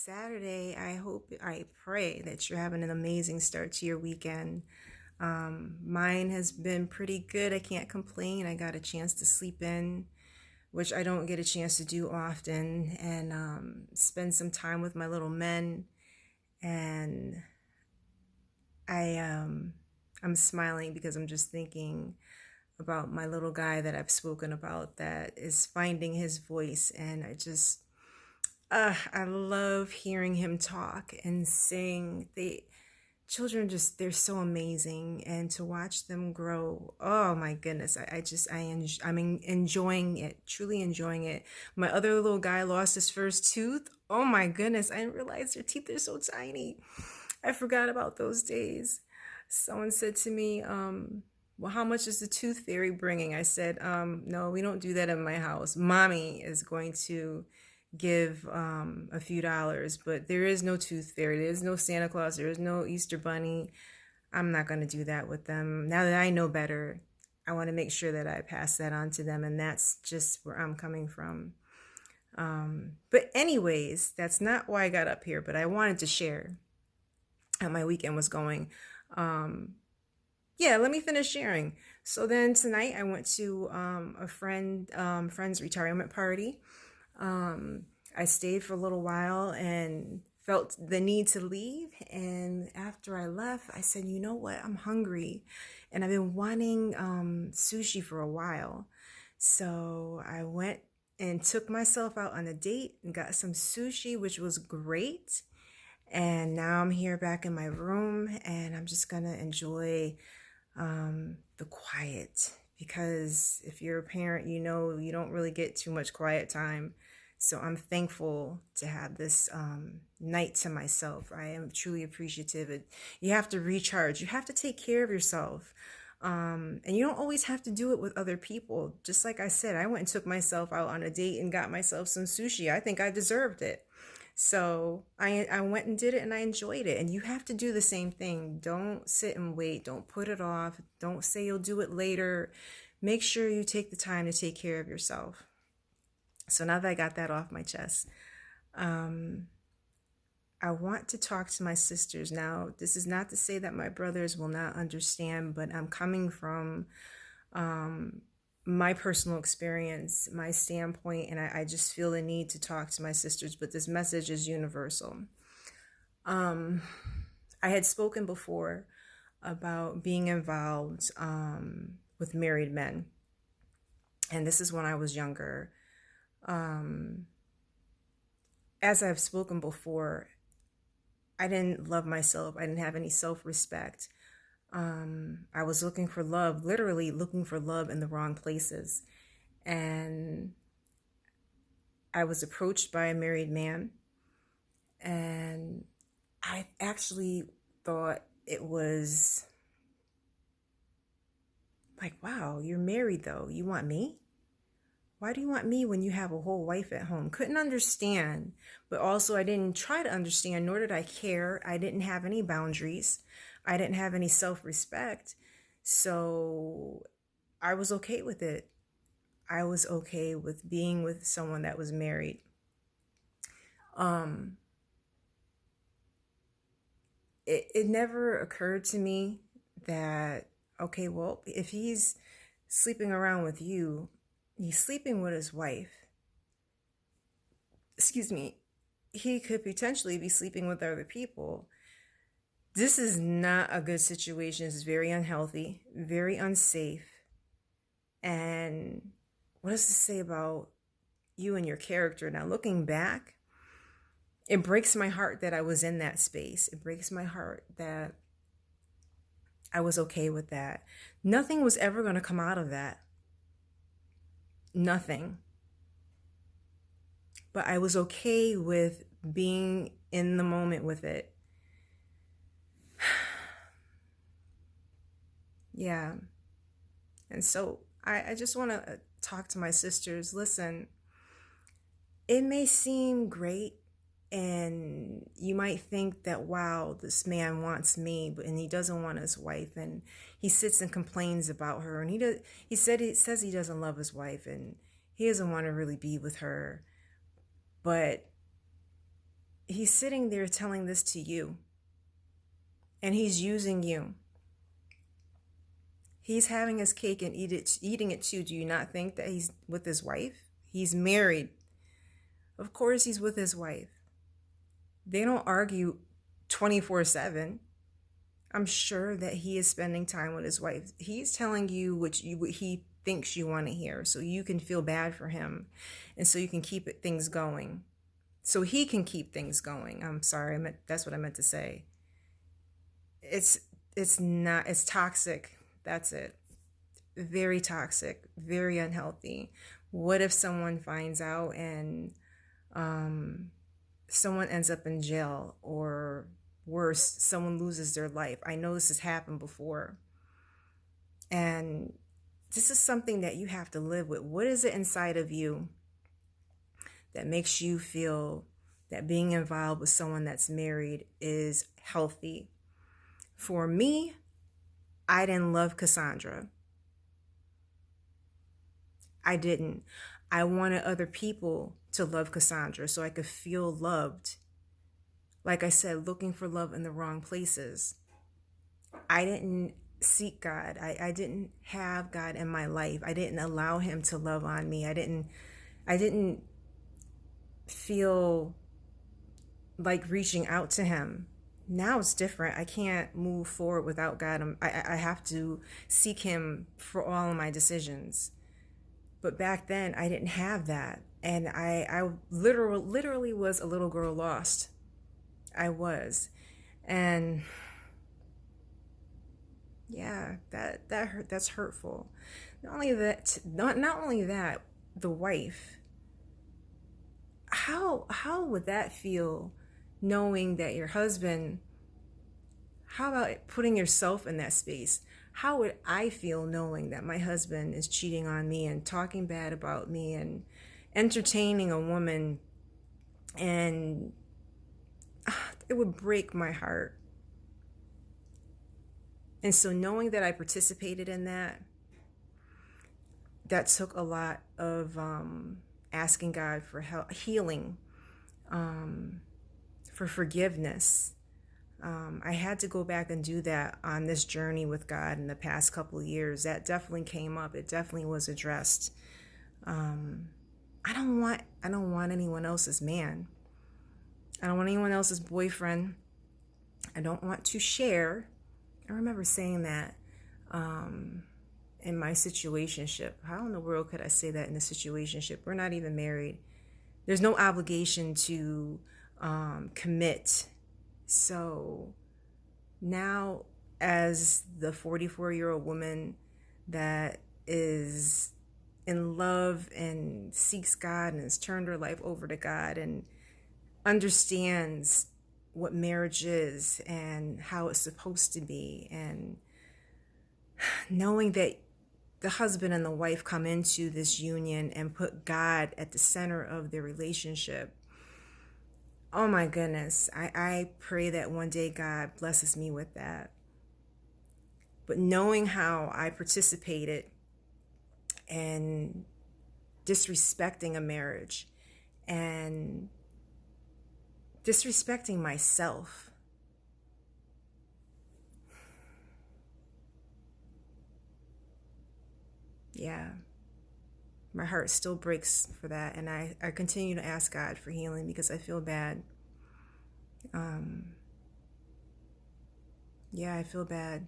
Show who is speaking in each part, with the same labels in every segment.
Speaker 1: Saturday. I pray that you're having an amazing start to your weekend. Mine has been pretty good. I can't complain. I got a chance to sleep in, which I don't get a chance to do often, and spend some time with my little men. And I, um, I'm smiling because I'm just thinking about my little guy that I've spoken about that is finding his voice, and I love hearing him talk and sing. The children they're so amazing, and to watch them grow. Oh my goodness. I'm enjoying it, truly enjoying it. My other little guy lost his first tooth. Oh my goodness. I didn't realize their teeth are so tiny. I forgot about those days. Someone said to me, well, how much is the tooth fairy bringing? I said, no, we don't do that in my house. Mommy is going to give a few dollars, but there is no tooth fairy. There is no Santa Claus. There is no Easter Bunny. I'm not going to do that with them. Now that I know better, I want to make sure that I pass that on to them, and that's just where I'm coming from. But anyways, that's not why I got up here, but I wanted to share how my weekend was going. Yeah, let me finish sharing. So then tonight I went to a friend's retirement party. I stayed for a little while and felt the need to leave. And after I left, I said, you know what? I'm hungry. And I've been wanting sushi for a while. So I went and took myself out on a date and got some sushi, which was great. And now I'm here back in my room, and I'm just going to enjoy the quiet, because if you're a parent, you know you don't really get too much quiet time. So I'm thankful to have this night to myself. I am truly appreciative. You have to recharge. You have to take care of yourself. And you don't always have to do it with other people. Just like I said, I went and took myself out on a date and got myself some sushi. I think I deserved it. So I went and did it, and I enjoyed it. And you have to do the same thing. Don't sit and wait. Don't put it off. Don't say you'll do it later. Make sure you take the time to take care of yourself. So now that I got that off my chest, I want to talk to my sisters. Now, this is not to say that my brothers will not understand, but I'm coming from my personal experience, my standpoint, and I just feel the need to talk to my sisters, but this message is universal. I had spoken before about being involved with married men, and this is when I was younger. As I've spoken before, I didn't love myself. I didn't have any self-respect. I was looking for love, literally looking for love in the wrong places. And I was approached by a married man, and I actually thought it was like, wow, you're married though. You want me? Why do you want me when you have a whole wife at home? Couldn't understand, but also I didn't try to understand, nor did I care. I didn't have any boundaries. I didn't have any self-respect. So I was okay with it. I was okay with being with someone that was married. Um, it never occurred to me that, okay, well, if he's sleeping around with you, he's sleeping with his wife. Excuse me. He could potentially be sleeping with other people. This is not a good situation. It's very unhealthy, very unsafe. And what does this say about you and your character? Now, looking back, it breaks my heart that I was in that space. It breaks my heart that I was okay with that. Nothing was ever going to come out of that. Nothing. But I was okay with being in the moment with it. Yeah. And so I just want to talk to my sisters. Listen, it may seem great, and you might think that, wow, this man wants me, and he doesn't want his wife, and he sits and complains about her, and he says he doesn't love his wife, and he doesn't want to really be with her. But he's sitting there telling this to you, and he's using you. He's having his cake and eating it too. Do you not think that he's with his wife? He's married. Of course he's with his wife. They don't argue 24/7. I'm sure that he is spending time with his wife. He's telling you what he thinks you want to hear, so you can feel bad for him, and so you can keep things going. So he can keep things going. I'm sorry, that's what I meant to say. It's toxic. That's it. Very toxic, very unhealthy. What if someone finds out and someone ends up in jail, or worse, someone loses their life? I know this has happened before. And this is something that you have to live with. What is it inside of you that makes you feel that being involved with someone that's married is healthy? For me, I didn't love Casondra. I didn't. I wanted other people to love Casondra so I could feel loved. Like I said, looking for love in the wrong places. I didn't seek God. I didn't have God in my life. I didn't allow him to love on me. I didn't feel like reaching out to him. Now it's different. I can't move forward without God. I have to seek him for all of my decisions. But back then I didn't have that. And I literally was a little girl lost. I was. And yeah, that hurt. That's hurtful. Not only that, the wife. How would that feel, knowing that your husband? How about putting yourself in that space? How would I feel knowing that my husband is cheating on me and talking bad about me and entertaining a woman? And it would break my heart. And so knowing that I participated in that took a lot of asking God for help, healing, for forgiveness. I had to go back and do that on this journey with God in the past couple of years. That definitely came up. It definitely was addressed. I don't want anyone else's man. I don't want anyone else's boyfriend. I don't want to share. I remember saying that in my situationship. How in the world could I say that in a situationship? We're not even married. There's no obligation to commit. So now, as the 44-year-old woman that is in love and seeks God and has turned her life over to God and understands what marriage is and how it's supposed to be, and knowing that the husband and the wife come into this union and put God at the center of their relationship. Oh my goodness, I pray that one day God blesses me with that. But knowing how I participated in disrespecting a marriage and disrespecting myself, yeah, my heart still breaks for that. And I continue to ask God for healing because I feel bad. Yeah, I feel bad.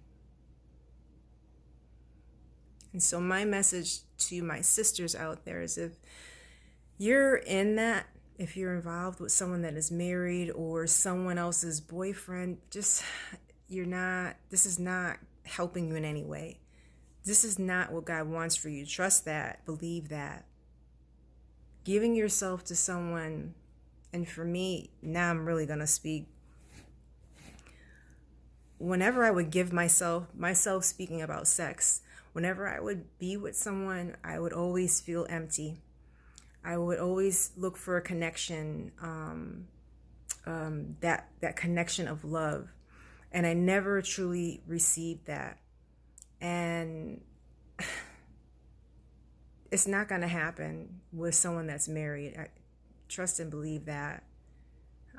Speaker 1: And so my message to my sisters out there is, if you're in that, if you're involved with someone that is married or someone else's boyfriend, this is not helping you in any way. This is not what God wants for you. Trust that, believe that. Giving yourself to someone, and for me, now I'm really gonna speak. Whenever I would give myself speaking about sex, whenever I would be with someone, I would always feel empty. I would always look for a connection, that connection of love, and I never truly received that. And it's not going to happen with someone that's married. I trust and believe that.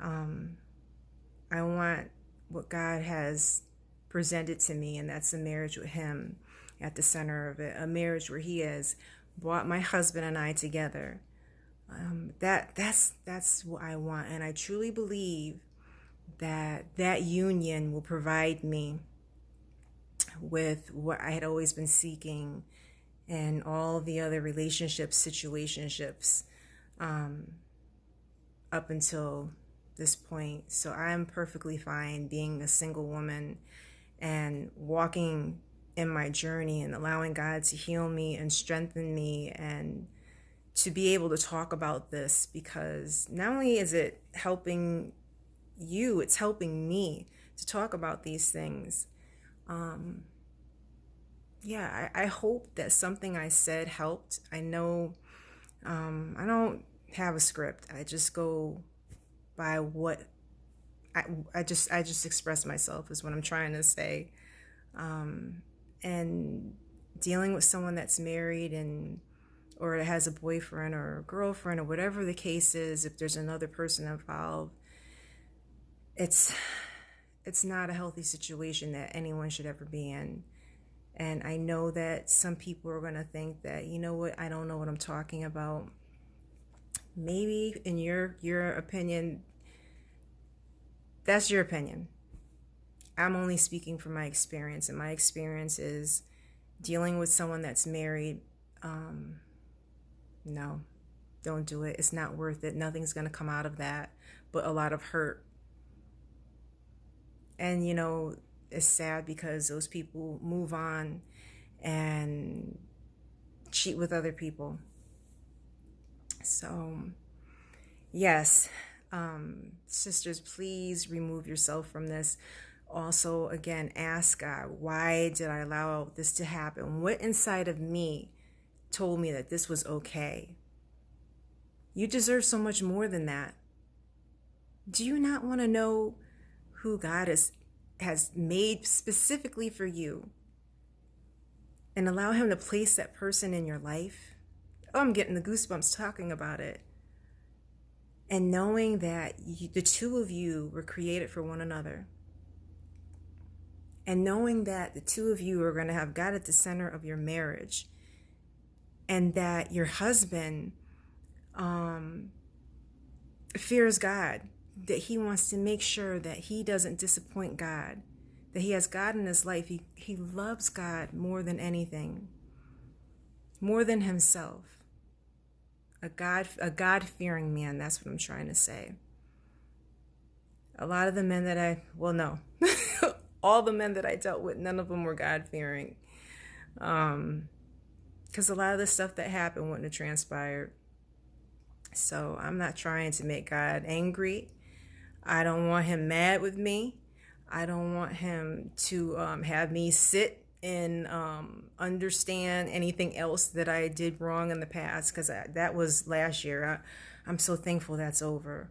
Speaker 1: I want what God has presented to me, and that's a marriage with Him at the center of it, a marriage where He has brought my husband and I together. That's what I want, and I truly believe that union will provide me with what I had always been seeking and all the other relationships, situationships, up until this point. So I'm perfectly fine being a single woman and walking in my journey and allowing God to heal me and strengthen me, and to be able to talk about this, because not only is it helping you, it's helping me to talk about these things. I hope that something I said helped. I know I don't have a script. I just go by what I just express myself is what I'm trying to say. And dealing with someone that's married and or has a boyfriend or a girlfriend or whatever the case is, if there's another person involved, it's not a healthy situation that anyone should ever be in. And I know that some people are going to think that, you know what, I don't know what I'm talking about. Maybe in your opinion, that's your opinion. I'm only speaking from my experience, and my experience is dealing with someone that's married. No, don't do it. It's not worth it. Nothing's going to come out of that but a lot of hurt. And, it's sad because those people move on and cheat with other people. So, yes, sisters, please remove yourself from this. Also, again, ask God, why did I allow this to happen? What inside of me told me that this was okay? You deserve so much more than that. Do you not want to know who God has made specifically for you, and allow Him to place that person in your life? Oh, I'm getting the goosebumps talking about it. And knowing that the two of you were created for one another. And knowing that the two of you are going to have God at the center of your marriage. And that your husband fears God. That he wants to make sure that he doesn't disappoint God. That he has God in his life. He loves God more than anything. More than himself. A God-fearing man, that's what I'm trying to say. A lot of the men that all the men that I dealt with, none of them were God-fearing. Because a lot of the stuff that happened wouldn't have transpired. So I'm not trying to make God angry. I don't want Him mad with me. I don't want Him to have me sit and understand anything else that I did wrong in the past, because that was last year. I'm so thankful that's over.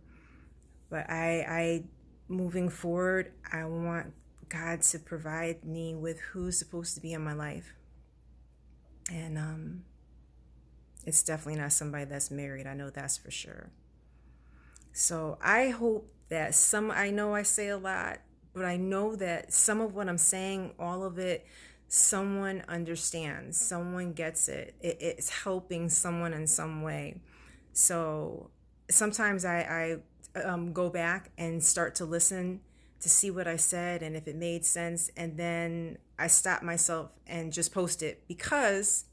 Speaker 1: But I moving forward, I want God to provide me with who's supposed to be in my life. And it's definitely not somebody that's married. I know that's for sure. So I hope that I know I say a lot, but I know that some of what I'm saying, all of it, someone understands, someone gets it. It's helping someone in some way. So sometimes I go back and start to listen to see what I said and if it made sense, and then I stop myself and just post it, because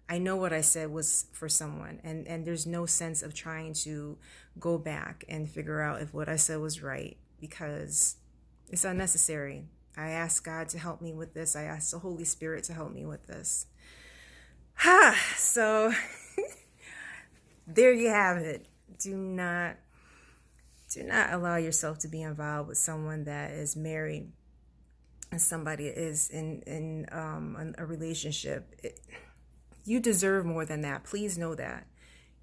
Speaker 1: I know what I said was for someone, and there's no sense of trying to go back and figure out if what I said was right, because it's unnecessary. I ask God to help me with this. I ask the Holy Spirit to help me with this. So there you have it. Do not allow yourself to be involved with someone that is married and somebody is in a relationship. You deserve more than that. Please know that.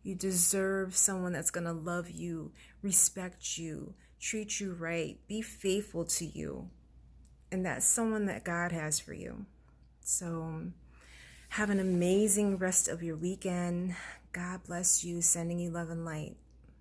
Speaker 1: You deserve someone that's going to love you, respect you, treat you right, be faithful to you. And that's someone that God has for you. So have an amazing rest of your weekend. God bless you. Sending you love and light.